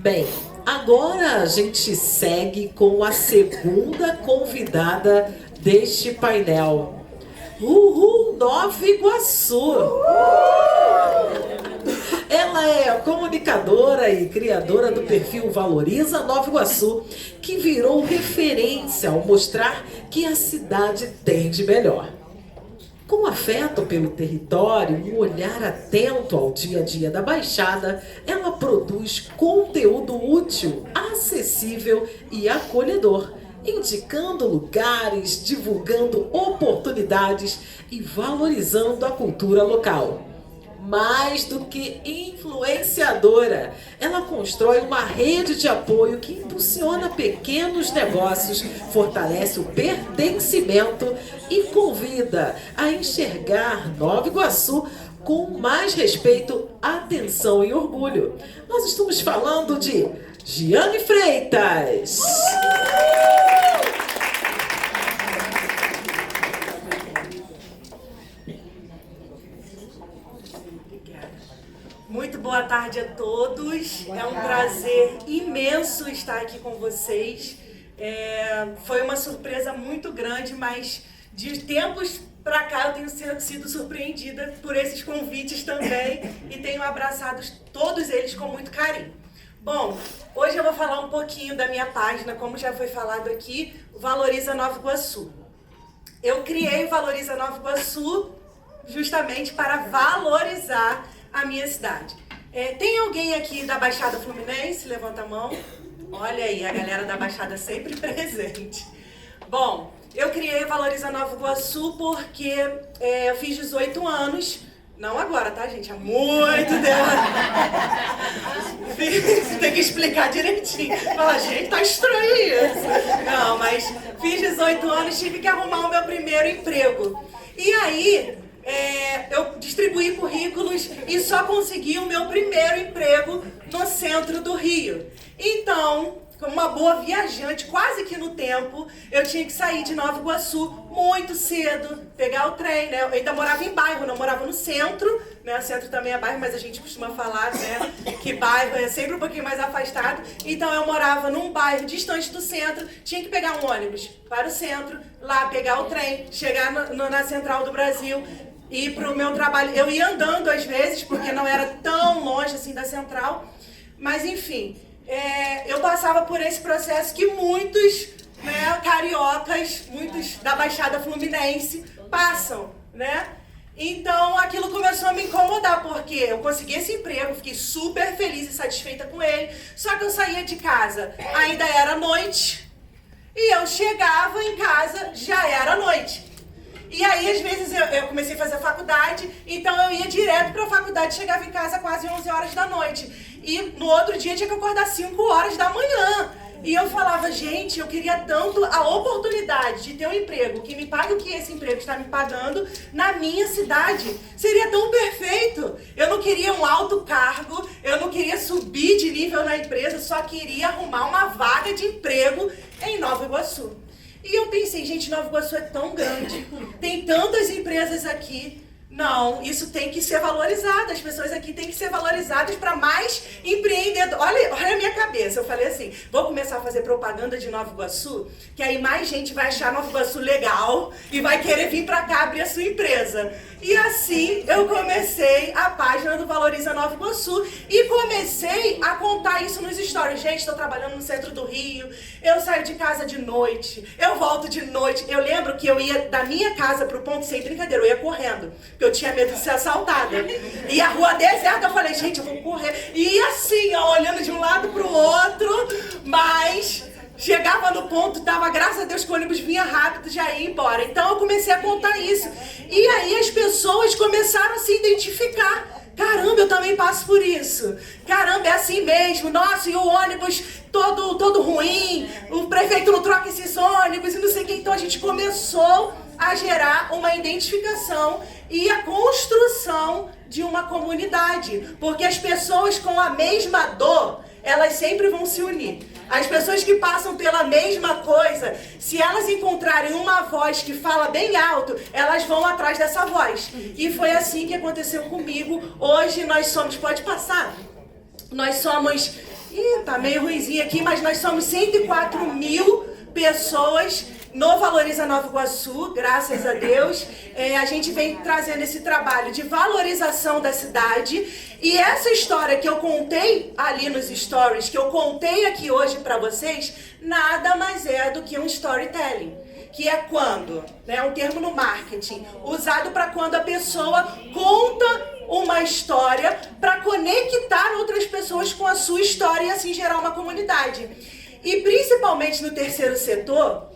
Bem, agora a gente segue com a segunda convidada deste painel. Nova Iguaçu! Ela é comunicadora e criadora do perfil Valoriza Nova Iguaçu, que virou referência ao mostrar que a cidade tem de melhor. Com afeto pelo território e um olhar atento ao dia a dia da Baixada, ela produz conteúdo útil, acessível e acolhedor, indicando lugares, divulgando oportunidades e valorizando a cultura local. Mais do que influenciadora, ela constrói uma rede de apoio que impulsiona pequenos negócios, fortalece o pertencimento e convida a enxergar Nova Iguaçu com mais respeito, atenção e orgulho. Nós estamos falando de Giane Freitas. Muito boa tarde a todos. É um prazer imenso estar aqui com vocês. Foi uma surpresa muito grande, mas de tempos para cá eu tenho sido surpreendida por esses convites também e tenho abraçado todos eles com muito carinho. Bom, hoje eu vou falar um pouquinho da minha página, como já foi falado aqui, Valoriza Nova Iguaçu. Eu criei o Valoriza Nova Iguaçu justamente para valorizar a minha cidade. Tem alguém aqui da Baixada Fluminense? Levanta a mão. Olha aí, a galera da Baixada sempre presente. Bom, eu criei Valoriza Nova Iguaçu porque eu fiz 18 anos. Não agora, tá, gente? Há muito tempo. Tem que explicar direitinho. Fala, gente, tá estranho isso. Não, mas fiz 18 anos, tive que arrumar o meu primeiro emprego. E aí, eu distribuí currículos e só consegui o meu primeiro emprego no centro do Rio. Então, como uma boa viajante, quase que no tempo, eu tinha que sair de Nova Iguaçu muito cedo, pegar o trem, né? Eu ainda morava em bairro, não morava no centro, né? O centro também é bairro, mas a gente costuma falar, né, que bairro é sempre um pouquinho mais afastado. Então eu morava num bairro distante do centro, tinha que pegar um ônibus para o centro, lá pegar o trem, chegar na Central do Brasil, ir para o meu trabalho. Eu ia andando às vezes, porque não era tão longe assim da Central, mas enfim, eu passava por esse processo que muitos, né, cariocas, muitos da Baixada Fluminense passam, né? Então aquilo começou a me incomodar, porque eu consegui esse emprego, fiquei super feliz e satisfeita com ele, só que eu saía de casa, ainda era noite, e eu chegava em casa, já era noite. E aí, às vezes, eu comecei a fazer faculdade, então eu ia direto para a faculdade, chegava em casa quase 11 horas da noite. E no outro dia tinha que acordar 5 horas da manhã. E eu falava, gente, eu queria tanto a oportunidade de ter um emprego que me pague o que esse emprego está me pagando na minha cidade. Seria tão perfeito. Eu não queria um alto cargo, eu não queria subir de nível na empresa, só queria arrumar uma vaga de emprego em Nova Iguaçu. E eu pensei, gente, Nova Iguaçu é tão grande, tem tantas empresas aqui. Não, isso tem que ser valorizado, as pessoas aqui têm que ser valorizadas para mais empreendedores. Olha a minha cabeça, eu falei assim, vou começar a fazer propaganda de Nova Iguaçu, que aí mais gente vai achar Nova Iguaçu legal e vai querer vir para cá abrir a sua empresa. E assim eu comecei a página do Valoriza Nova Iguaçu e comecei a contar isso nos stories. Gente, estou trabalhando no centro do Rio, eu saio de casa de noite, eu volto de noite. Eu lembro que eu ia da minha casa pro ponto, sem brincadeira, eu ia correndo, porque eu tinha medo de ser assaltada. E a rua deserta, eu falei, gente, eu vou correr. E assim, ó, olhando de um lado pro outro, mas chegava no ponto, dava graças a Deus que o ônibus vinha rápido, já ia embora. Então eu comecei a contar isso. E aí as pessoas começaram a se identificar. Caramba, eu também passo por isso. Caramba, é assim mesmo. Nossa, e o ônibus todo ruim. O prefeito não troca esses ônibus e não sei o que. Então a gente começou a gerar uma identificação e a construção de uma comunidade. Porque as pessoas com a mesma dor, elas sempre vão se unir. As pessoas que passam pela mesma coisa, se elas encontrarem uma voz que fala bem alto, elas vão atrás dessa voz. E foi assim que aconteceu comigo. Hoje nós somos, pode passar? Nós somos Ih, tá meio ruimzinho aqui, mas nós somos 104 mil pessoas no Valoriza Nova Iguaçu, graças a Deus. A gente vem trazendo esse trabalho de valorização da cidade. E essa história que eu contei ali nos stories, que eu contei aqui hoje para vocês, nada mais é do que um storytelling. Que é quando, né, um termo no marketing, usado para quando a pessoa conta uma história para conectar outras pessoas com a sua história e assim gerar uma comunidade. E principalmente no terceiro setor,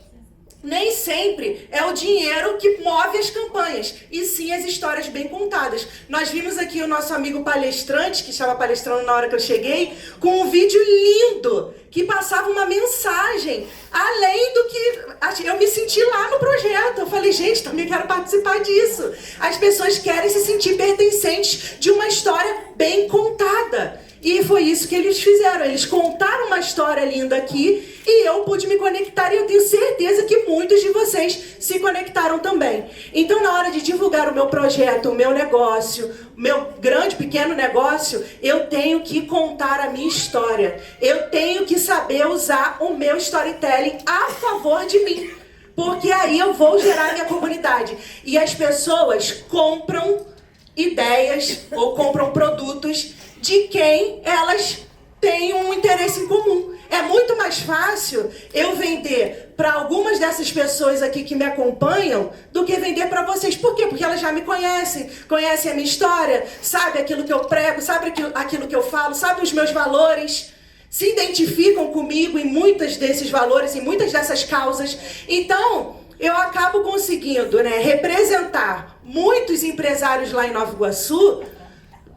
nem sempre é o dinheiro que move as campanhas, e sim as histórias bem contadas. Nós vimos aqui o nosso amigo palestrante, que estava palestrando na hora que eu cheguei, com um vídeo lindo, que passava uma mensagem, além do que eu me senti lá no projeto. Eu falei, gente, também quero participar disso. As pessoas querem se sentir pertencentes de uma história bem contada. E foi isso que eles fizeram. Eles contaram uma história linda aqui e eu pude me conectar, e eu tenho certeza que muitos de vocês se conectaram também. Então, na hora de divulgar o meu projeto, o meu negócio, o meu grande, pequeno negócio, eu tenho que contar a minha história. Eu tenho que saber usar o meu storytelling a favor de mim. Porque aí eu vou gerar minha comunidade. E as pessoas compram ideias ou compram produtos de quem elas têm um interesse em comum. É muito mais fácil eu vender para algumas dessas pessoas aqui que me acompanham do que vender para vocês. Por quê? Porque elas já me conhecem, conhecem a minha história, sabem aquilo que eu prego, sabem aquilo que eu falo, sabem os meus valores, se identificam comigo em muitos desses valores, em muitas dessas causas. Então, eu acabo conseguindo, né, representar muitos empresários lá em Nova Iguaçu,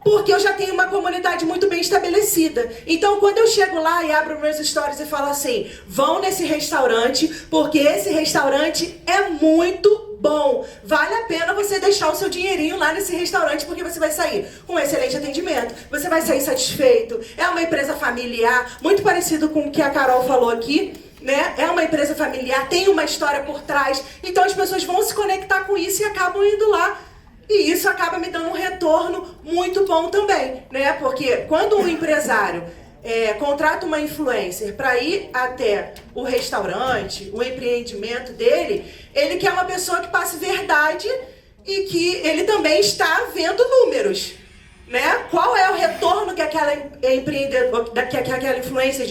porque eu já tenho uma comunidade muito bem estabelecida. Então, quando eu chego lá e abro meus stories e falo assim, vão nesse restaurante, porque esse restaurante é muito bom. Vale a pena você deixar o seu dinheirinho lá nesse restaurante, porque você vai sair com um excelente atendimento, você vai sair satisfeito. É uma empresa familiar, muito parecido com o que a Carol falou aqui, né? É uma empresa familiar, tem uma história por trás. Então, as pessoas vão se conectar com isso e acabam indo lá. E isso acaba me dando um retorno muito bom também, né? Porque quando um empresário contrata uma influencer para ir até o restaurante, o empreendimento dele, ele quer uma pessoa que passe verdade e que ele também está vendo números, né? Qual é o retorno que aquela influencer,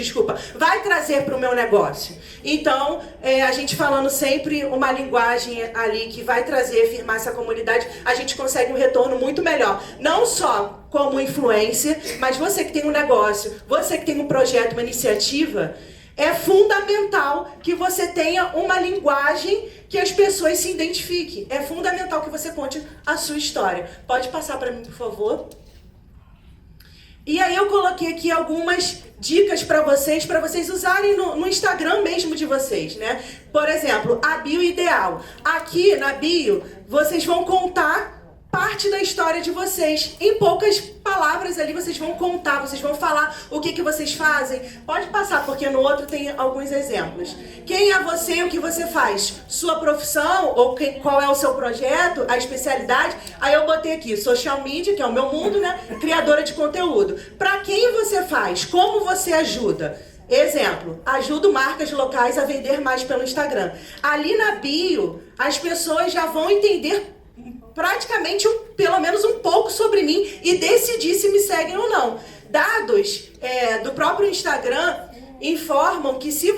vai trazer para o meu negócio? Então, a gente falando sempre uma linguagem ali que vai trazer, firmar essa comunidade, a gente consegue um retorno muito melhor. Não só como influencer, mas você que tem um negócio, você que tem um projeto, uma iniciativa, é fundamental que você tenha uma linguagem que as pessoas se identifiquem. É fundamental que você conte a sua história. Pode passar para mim, por favor? E aí eu coloquei aqui algumas dicas para vocês usarem no Instagram mesmo de vocês, né? Por exemplo, a bio ideal. Aqui na bio, vocês vão contar parte da história de vocês. Em poucas palavras ali, vocês vão contar, vocês vão falar o que vocês fazem. Pode passar, porque no outro tem alguns exemplos. Quem é você e o que você faz? Sua profissão, ou qual é o seu projeto, a especialidade. Aí eu botei aqui, social media, que é o meu mundo, né? Criadora de conteúdo. Para quem você faz? Como você ajuda? Exemplo, ajudo marcas locais a vender mais pelo Instagram. Ali na bio, as pessoas já vão entender praticamente pelo menos um pouco sobre mim e decidir se me seguem ou não. Dados do próprio Instagram informam que se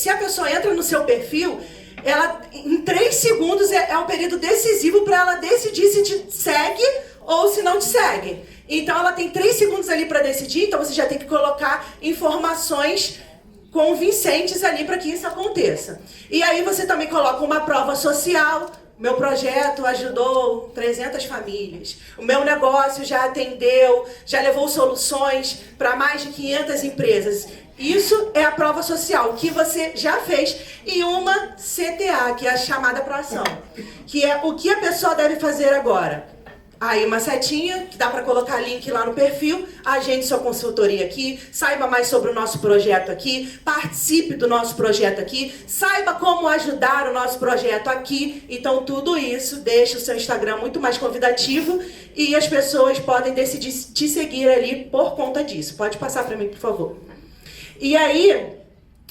a pessoa entra no seu perfil, ela em 3 segundos é um período decisivo para ela decidir se te segue ou se não te segue. Então ela tem 3 segundos ali para decidir, então você já tem que colocar informações convincentes ali para que isso aconteça. E aí você também coloca uma prova social. Meu projeto ajudou 300 famílias. O meu negócio já atendeu, já levou soluções para mais de 500 empresas. Isso é a prova social que você já fez. E uma CTA, que é a chamada para ação, que é o que a pessoa deve fazer agora. Aí uma setinha, que dá para colocar link lá no perfil, agende sua consultoria aqui, saiba mais sobre o nosso projeto aqui, participe do nosso projeto aqui, saiba como ajudar o nosso projeto aqui. Então tudo isso deixa o seu Instagram muito mais convidativo e as pessoas podem decidir te seguir ali por conta disso. Pode passar para mim, por favor. E aí,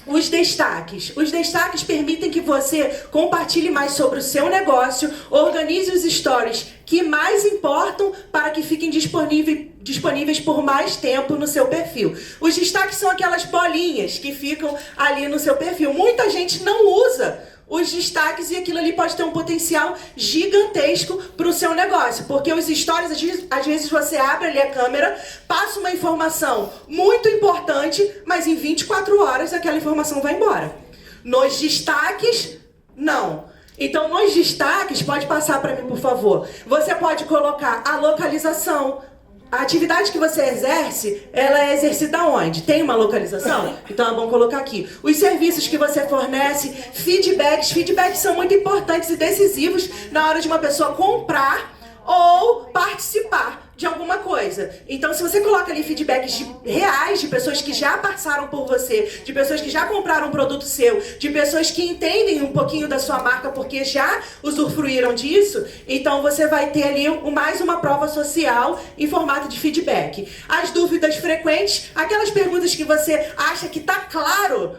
os destaques. Os destaques permitem que você compartilhe mais sobre o seu negócio, organize os stories que mais importam para que fiquem disponíveis por mais tempo no seu perfil. Os destaques são aquelas bolinhas que ficam ali no seu perfil. Muita gente não usa os destaques e aquilo ali pode ter um potencial gigantesco para o seu negócio, porque os stories, às vezes você abre ali a câmera, passa uma informação muito importante, mas em 24 horas aquela informação vai embora. Nos destaques, não. Então, nos destaques, pode passar para mim, por favor. Você pode colocar a localização. A atividade que você exerce, ela é exercida onde? Tem uma localização? Então é bom colocar aqui. Os serviços que você fornece, feedbacks. Feedbacks são muito importantes e decisivos na hora de uma pessoa comprar ou participar de alguma coisa. Então, se você coloca ali feedbacks reais de pessoas que já passaram por você, de pessoas que já compraram um produto seu, de pessoas que entendem um pouquinho da sua marca porque já usufruíram disso, então você vai ter ali mais uma prova social em formato de feedback. As dúvidas frequentes, aquelas perguntas que você acha que tá claro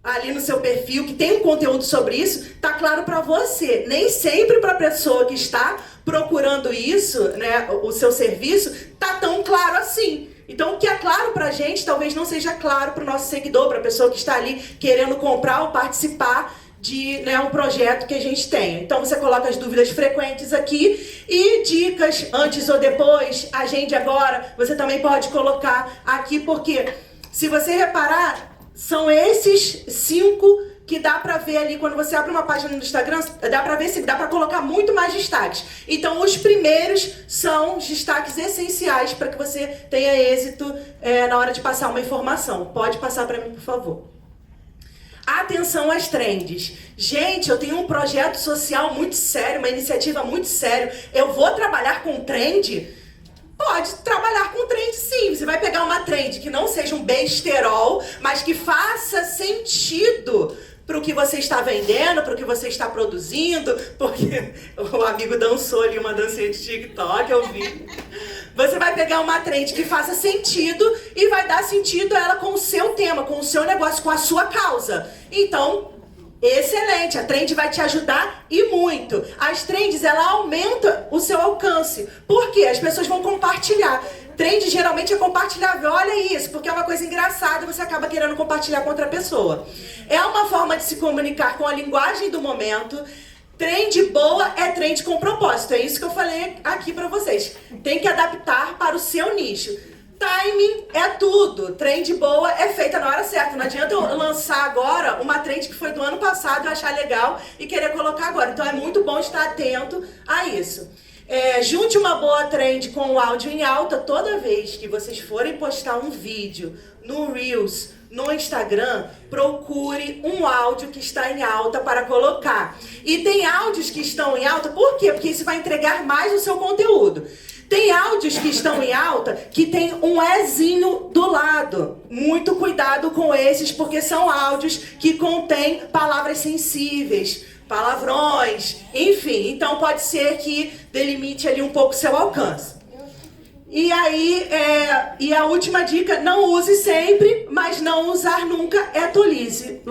ali no seu perfil, que tem um conteúdo sobre isso, tá claro para você. Nem sempre para a pessoa que está procurando isso, né, o seu serviço, tá tão claro assim. Então, o que é claro pra gente, talvez não seja claro para o nosso seguidor, para a pessoa que está ali querendo comprar ou participar de, né, um projeto que a gente tem. Então, você coloca as dúvidas frequentes aqui e dicas antes ou depois, agende agora, você também pode colocar aqui, porque se você reparar, são esses 5 que dá pra ver ali, quando você abre uma página no Instagram, dá pra ver se dá pra colocar muito mais destaques. Então, os primeiros são os destaques essenciais para que você tenha êxito na hora de passar uma informação. Pode passar pra mim, por favor. Atenção às trends. Gente, eu tenho um projeto social muito sério, uma iniciativa muito séria. Eu vou trabalhar com trend? Pode trabalhar com trend, sim. Você vai pegar uma trend que não seja um besterol, mas que faça sentido para o que você está vendendo, para o que você está produzindo, porque o amigo dançou ali uma dancinha de TikTok, eu vi. Você vai pegar uma trend que faça sentido e vai dar sentido a ela com o seu tema, com o seu negócio, com a sua causa. Então, excelente, a trend vai te ajudar e muito. As trends, ela aumenta o seu alcance. Por quê? As pessoas vão compartilhar. Trend geralmente é compartilhável, olha isso, porque é uma coisa engraçada e você acaba querendo compartilhar com outra pessoa. É uma forma de se comunicar com a linguagem do momento. Trend boa é trend com propósito, é isso que eu falei aqui pra vocês. Tem que adaptar para o seu nicho. Timing é tudo. Trend boa é feita na hora certa. Não adianta eu lançar agora uma trend que foi do ano passado, eu achar legal e querer colocar agora. Então é muito bom estar atento a isso. Junte uma boa trend com o áudio em alta. Toda vez que vocês forem postar um vídeo no Reels, no Instagram, procure um áudio que está em alta para colocar. E tem áudios que estão em alta, por quê? Porque isso vai entregar mais o seu conteúdo. Tem áudios que estão em alta que tem um Ezinho do lado. Muito cuidado com esses, porque são áudios que contêm palavras sensíveis, palavrões, enfim. Então pode ser que delimite ali um pouco o seu alcance. E aí, e a última dica, não use sempre, mas não usar nunca é tolice.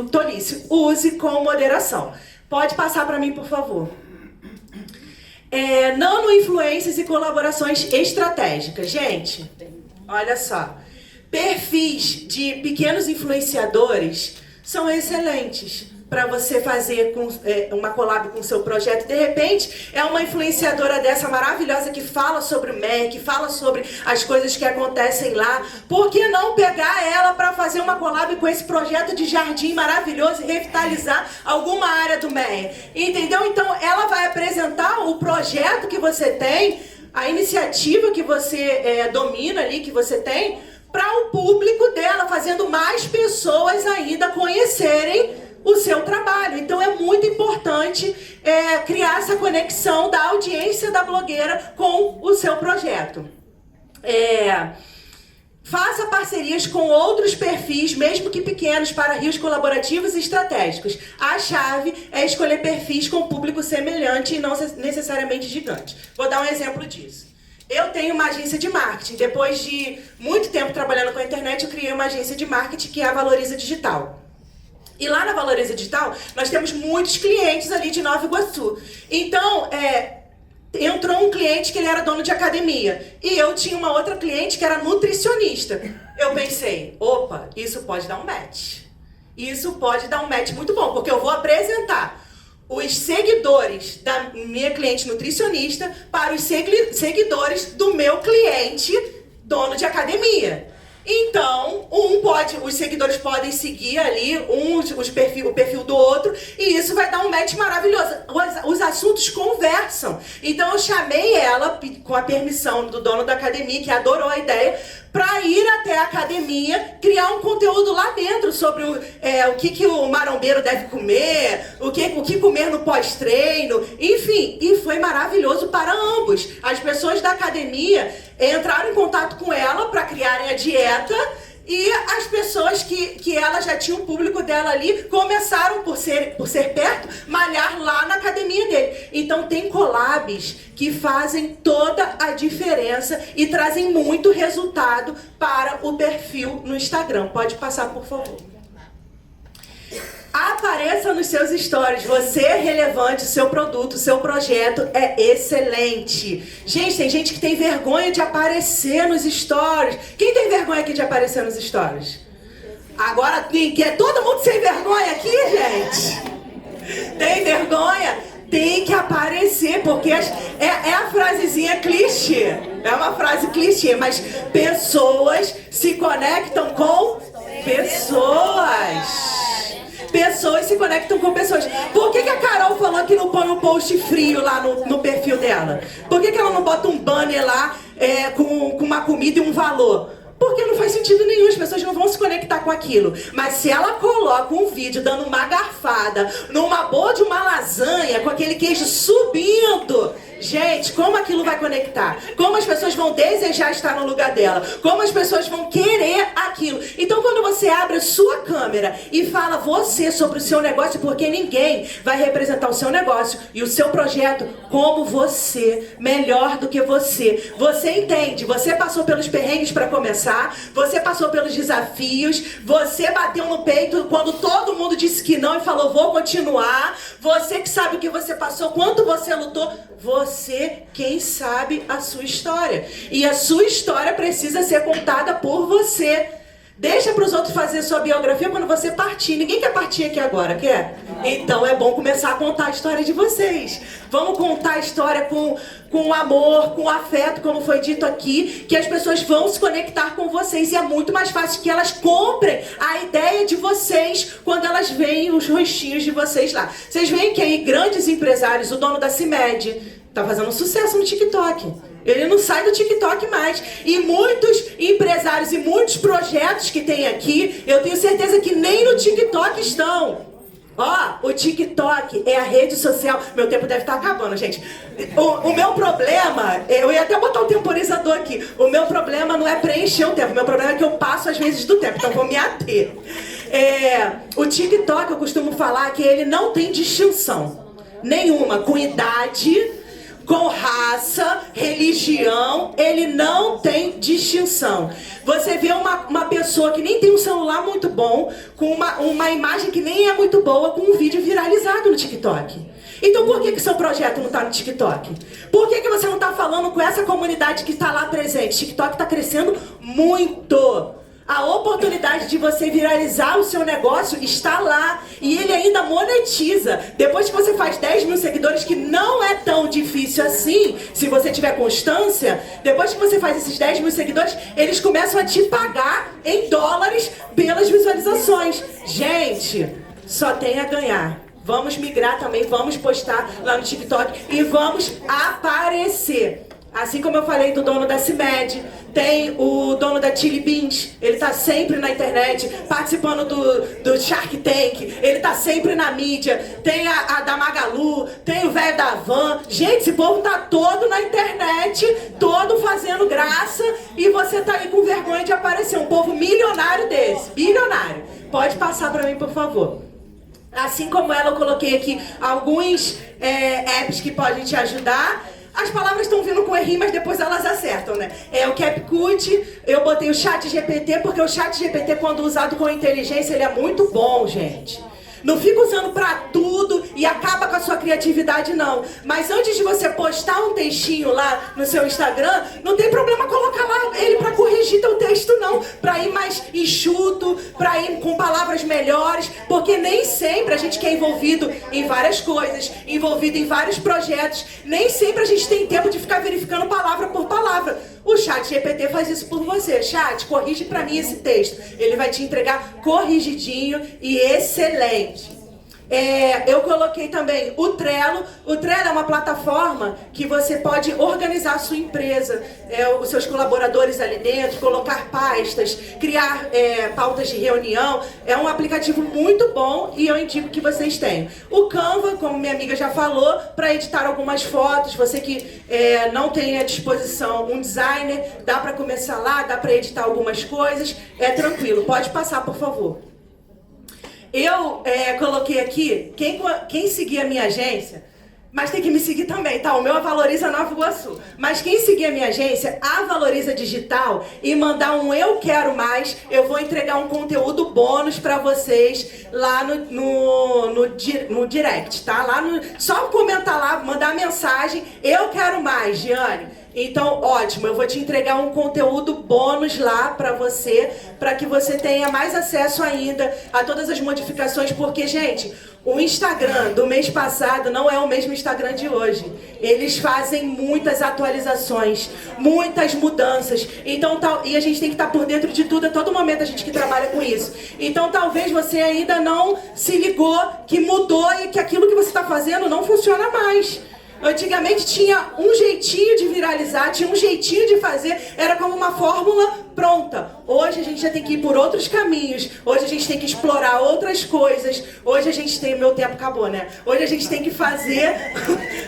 Use com moderação. Pode passar para mim, por favor. Nano-influências e colaborações estratégicas. Gente, olha só. Perfis de pequenos influenciadores são excelentes para você fazer uma collab com o seu projeto. De repente, é uma influenciadora dessa maravilhosa que fala sobre o MEC, que fala sobre as coisas que acontecem lá. Por que não pegar ela para fazer uma collab com esse projeto de jardim maravilhoso e revitalizar alguma área do MEC? Entendeu? Então, ela vai apresentar o projeto que você tem, a iniciativa que você domina ali, que você tem, para o público dela, fazendo mais pessoas ainda conhecerem o seu trabalho. Então é muito importante criar essa conexão da audiência da blogueira com o seu projeto. Faça parcerias com outros perfis, mesmo que pequenos, para rios colaborativos e estratégicos. A chave é escolher perfis com público semelhante e não necessariamente gigante. Vou dar um exemplo disso. Eu tenho uma agência de marketing. Depois de muito tempo trabalhando com a internet, eu criei uma agência de marketing que é a Valoriza Digital. E lá na Valoriza Digital, nós temos muitos clientes ali de Nova Iguaçu. Então, entrou um cliente que ele era dono de academia. E eu tinha uma outra cliente que era nutricionista. Eu pensei, opa, isso pode dar um match. Isso pode dar um match muito bom, porque eu vou apresentar os seguidores da minha cliente nutricionista para os seguidores do meu cliente dono de academia. Então, os seguidores podem seguir ali o perfil do outro e isso vai dar um match maravilhoso. Os assuntos conversam. Então, eu chamei ela, com a permissão do dono da academia, que adorou a ideia, para ir até a academia, criar um conteúdo lá dentro sobre o que o marombeiro deve comer, o que comer no pós-treino, enfim. E foi maravilhoso para ambos. As pessoas da academia entraram em contato com ela para criarem a dieta e as pessoas que ela já tinha um público dela ali começaram, por ser perto, malhar lá na academia dele. Então tem collabs que fazem toda a diferença e trazem muito resultado para o perfil no Instagram. Pode passar, por favor. Apareça nos seus stories. Você é relevante, seu produto, seu projeto é excelente. Gente, tem gente que tem vergonha de aparecer nos stories. Quem tem vergonha aqui de aparecer nos stories? Agora quer todo mundo sem vergonha aqui, gente? Tem vergonha? Tem que aparecer, porque é a frasezinha clichê. É uma frase clichê, mas pessoas se conectam com pessoas. Pessoas se conectam com pessoas. Por que a Carol falou que não põe um post frio lá no perfil dela? Por que ela não bota um banner lá com uma comida e um valor? Porque não faz sentido nenhum, as pessoas não vão se conectar com aquilo. Mas se ela coloca um vídeo dando uma garfada numa boa de uma lasanha, com aquele queijo subindo, gente, como aquilo vai conectar? Como as pessoas vão desejar estar no lugar dela? Como as pessoas vão querer aquilo? Então, quando você abre a sua câmera e fala você sobre o seu negócio, porque ninguém vai representar o seu negócio e o seu projeto como você, melhor do que você. Você entende, você passou pelos perrengues para começar, você passou pelos desafios, você bateu no peito quando todo mundo disse que não e falou, vou continuar. Você que sabe o que você passou, quanto você lutou. Você, quem sabe a sua história. E a sua história precisa ser contada por você. Deixa para os outros fazer sua biografia quando você partir. Ninguém quer partir aqui agora, quer? Então é bom começar a contar a história de vocês. Vamos contar a história com amor, com afeto, como foi dito aqui, que as pessoas vão se conectar com vocês. E é muito mais fácil que elas comprem a ideia de vocês quando elas veem os rostinhos de vocês lá. Vocês veem que aí grandes empresários, o dono da CIMED, tá fazendo sucesso no TikTok. Ele não sai do TikTok mais. E muitos empresários e muitos projetos que tem aqui, eu tenho certeza que nem no TikTok estão. Ó, o TikTok é a rede social. Meu tempo deve estar acabando, gente. O meu problema, eu ia até botar um temporizador aqui. O meu problema não é preencher o tempo. O meu problema é que eu passo às vezes do tempo. Então vou me ater. O TikTok, eu costumo falar que ele não tem distinção nenhuma com idade, com raça, religião, ele não tem distinção. Você vê uma pessoa que nem tem um celular muito bom, com uma imagem que nem é muito boa, com um vídeo viralizado no TikTok. Então por que seu projeto não está no TikTok? Por que você não está falando com essa comunidade que está lá presente? O TikTok está crescendo muito. A oportunidade de você viralizar o seu negócio está lá. E ele ainda monetiza. Depois que você faz 10 mil seguidores, que não é tão difícil assim, se você tiver constância, depois que você faz esses 10 mil seguidores, eles começam a te pagar em dólares pelas visualizações. Gente, só tem a ganhar. Vamos migrar também, vamos postar lá no TikTok e vamos aparecer. Assim como eu falei do dono da CIMED, tem o dono da Chili Beans, ele tá sempre na internet, participando do Shark Tank, ele tá sempre na mídia, tem a da Magalu, tem o velho da Van. Gente, esse povo tá todo na internet, todo fazendo graça, e você tá aí com vergonha de aparecer. Um povo milionário desse, bilionário. Pode passar pra mim, por favor. Assim como ela, eu coloquei aqui alguns apps que podem te ajudar. As palavras estão vindo com errinho, mas depois elas acertam, né? É o CapCut, eu botei o ChatGPT, porque o ChatGPT, quando usado com inteligência, ele é muito bom, gente. Não fica usando pra tudo e acaba com a sua criatividade, não. Mas antes de você postar um textinho lá no seu Instagram, não tem problema colocar lá ele pra corrigir teu texto, não. Pra ir mais enxuto, pra ir com palavras melhores. Porque nem sempre a gente que é envolvido em várias coisas, envolvido em vários projetos, nem sempre a gente tem tempo de ficar verificando palavra por palavra. O ChatGPT faz isso por você. Chat, corrige pra mim esse texto. Ele vai te entregar corrigidinho e excelente. Eu coloquei também o Trello. O Trello é uma plataforma que você pode organizar a sua empresa, os seus colaboradores ali dentro, colocar pastas, criar pautas de reunião. É um aplicativo muito bom e eu indico que vocês tenham. O Canva, como minha amiga já falou, para editar algumas fotos. Você que não tem à disposição um designer, dá para começar lá, dá para editar algumas coisas. É tranquilo, pode passar, por favor. Eu coloquei aqui, quem seguir a minha agência, mas tem que me seguir também, tá? O meu é Valoriza Nova Iguaçu. Mas quem seguir a minha agência, a Valoriza Digital, e mandar um Eu Quero Mais, eu vou entregar um conteúdo bônus pra vocês lá no direct, tá? Só comentar lá, mandar mensagem, Eu Quero Mais, Giane. Então, ótimo, eu vou te entregar um conteúdo bônus lá pra você, pra que você tenha mais acesso ainda a todas as modificações, porque, gente, o Instagram do mês passado não é o mesmo Instagram de hoje. Eles fazem muitas atualizações, muitas mudanças. Então, e a gente tem que estar por dentro de tudo a todo momento, a gente que trabalha com isso. Então, talvez você ainda não se ligou que mudou e que aquilo que você está fazendo não funciona mais. Antigamente tinha um jeitinho de viralizar, tinha um jeitinho de fazer, era como uma fórmula pronta. Hoje a gente já tem que ir por outros caminhos, hoje a gente tem que explorar outras coisas, hoje a gente tem... Meu tempo acabou, né? Hoje a gente tem que fazer...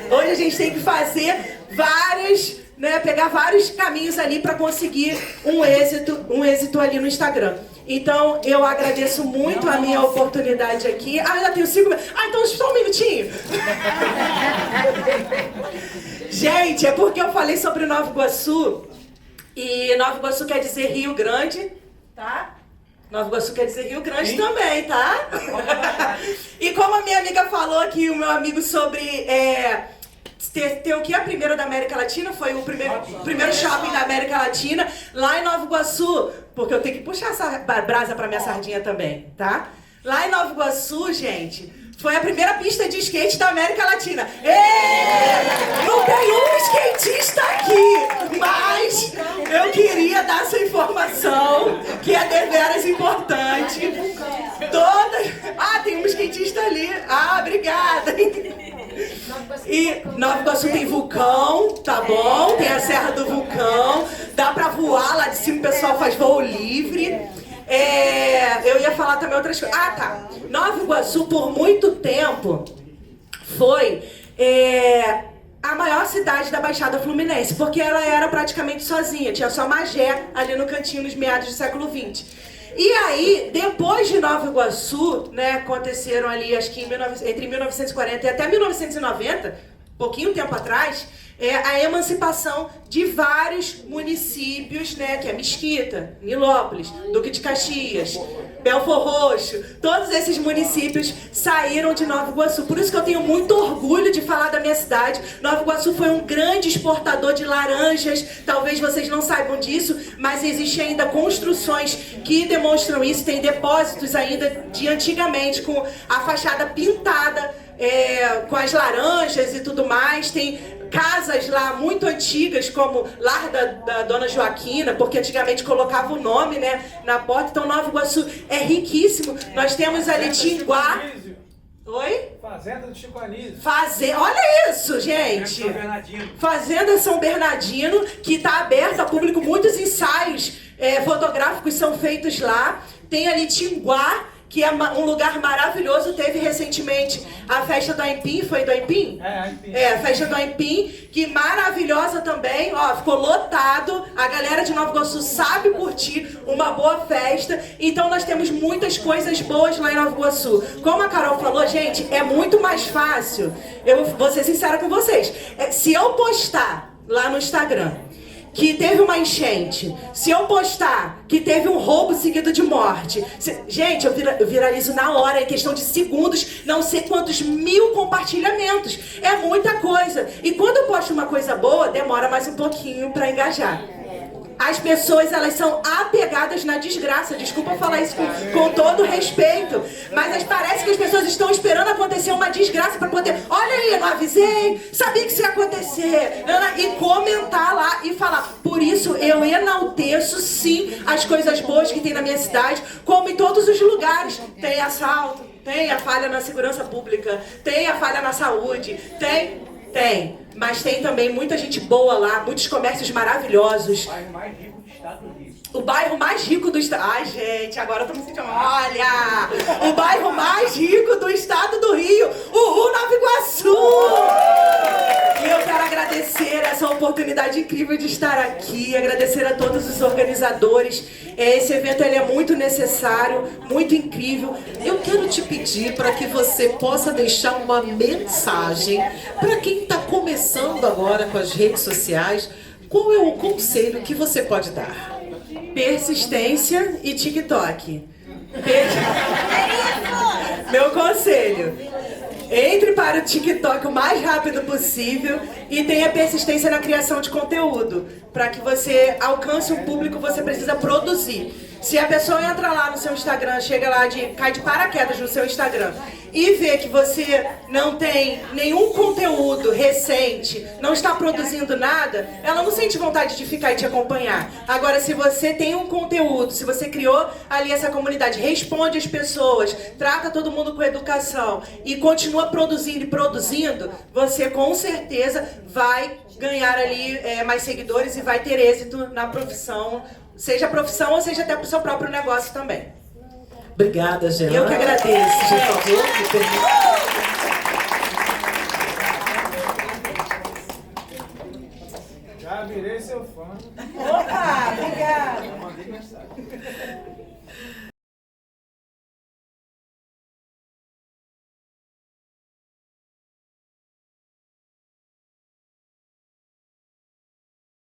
Hoje a gente tem que fazer várias... pegar vários caminhos ali para conseguir um êxito ali no Instagram. Então, eu agradeço muito a minha oportunidade aqui. Já tenho 5 minutos. Então só um minutinho. Gente, é porque eu falei sobre Nova Iguaçu. E Nova Iguaçu quer dizer Rio Grande, tá? Nova Iguaçu quer dizer Rio Grande também, tá? E como a minha amiga falou aqui, o meu amigo sobre... ter o que? A primeira da América Latina, foi o primeiro shopping da América Latina, lá em Nova Iguaçu, porque eu tenho que puxar essa brasa pra minha sardinha também, tá? Lá em Nova Iguaçu, gente, foi a primeira pista de skate da América Latina. Não tem um skatista aqui, mas eu queria dar essa informação, que é deveras importante. Tem um skatista ali. Obrigada. E Nova Iguaçu tem vulcão, tá bom? Tem a Serra do Vulcão. Dá pra voar lá de cima, o pessoal faz voo livre. Eu ia falar também outras coisas. Tá. Nova Iguaçu, por muito tempo, foi a maior cidade da Baixada Fluminense, porque ela era praticamente sozinha. Tinha só Magé ali no cantinho, nos meados do século XX. E aí, depois de Nova Iguaçu, aconteceram ali, acho que entre 1940 e até 1990, pouquinho tempo atrás, a emancipação de vários municípios, que é Mesquita, Nilópolis, Duque de Caxias, Belfor Roxo. Todos esses municípios saíram de Nova Iguaçu. Por isso que eu tenho muito orgulho de falar da minha cidade. Nova Iguaçu foi um grande exportador de laranjas. Talvez vocês não saibam disso, mas existem ainda construções que demonstram isso. Tem depósitos ainda de antigamente, com a fachada pintada, com as laranjas e tudo mais. Tem casas lá muito antigas, como Lar da Dona Joaquina, porque antigamente colocava o nome, na porta. Então Nova Iguaçu é riquíssimo. Nós temos ali Tinguá. Oi? Fazenda do Chico Anísio. Olha isso, gente! Fazenda São Bernardino, que está aberta ao público. Muitos ensaios fotográficos são feitos lá. Tem ali Tinguá. que é um lugar maravilhoso. Teve recentemente a festa do Aipim, foi do Aipim? Aipim. A festa do Aipim, que maravilhosa também, ó, ficou lotado. A galera de Nova Iguaçu sabe curtir uma boa festa. Então nós temos muitas coisas boas lá em Nova Iguaçu. Como a Carol falou, gente, é muito mais fácil. Eu vou ser sincera com vocês. Se eu postar lá no Instagram que teve uma enchente, se eu postar que teve um roubo seguido de morte, gente, eu viralizo na hora, em questão de segundos, não sei quantos mil compartilhamentos. É muita coisa. E quando eu posto uma coisa boa, demora mais um pouquinho para engajar. As pessoas, elas são apegadas na desgraça. Desculpa falar isso com todo respeito, mas parece que as pessoas estão esperando acontecer uma desgraça para poder... Olha aí, eu não avisei, sabia que isso ia acontecer. E comentar lá e falar. Por isso, eu enalteço, sim, as coisas boas que tem na minha cidade, como em todos os lugares. Tem assalto, tem a falha na segurança pública, tem a falha na saúde, tem. Mas tem também muita gente boa lá, muitos comércios maravilhosos. O bairro mais rico do estado do Rio. O bairro mais rico do estado... Ai, gente, agora eu tô me sentindo... Olha! O bairro mais rico do estado do Rio. Uhul, Nova Iguaçu! E eu quero agradecer essa oportunidade incrível de estar aqui. Agradecer a todos os organizadores. Esse evento ele é muito necessário, muito incrível. Eu quero te pedir para que você possa deixar uma mensagem para quem está começando agora com as redes sociais. Qual é o conselho que você pode dar? Persistência e TikTok. Meu conselho: entre para o TikTok o mais rápido possível e tenha persistência na criação de conteúdo. Para que você alcance um público, você precisa produzir. Se a pessoa entra lá no seu Instagram, chega lá, cai de paraquedas no seu Instagram e vê que você não tem nenhum conteúdo recente, não está produzindo nada, ela não sente vontade de ficar e te acompanhar. Agora, se você tem um conteúdo, se você criou ali essa comunidade, responde as pessoas, trata todo mundo com educação e continua produzindo e produzindo, você com certeza vai ganhar ali mais seguidores e vai ter êxito na profissão, seja a profissão ou seja até para o seu próprio negócio também. Obrigada, Jean. Eu que agradeço. Por favor, me permita. Já virei seu fã. Opa, obrigada.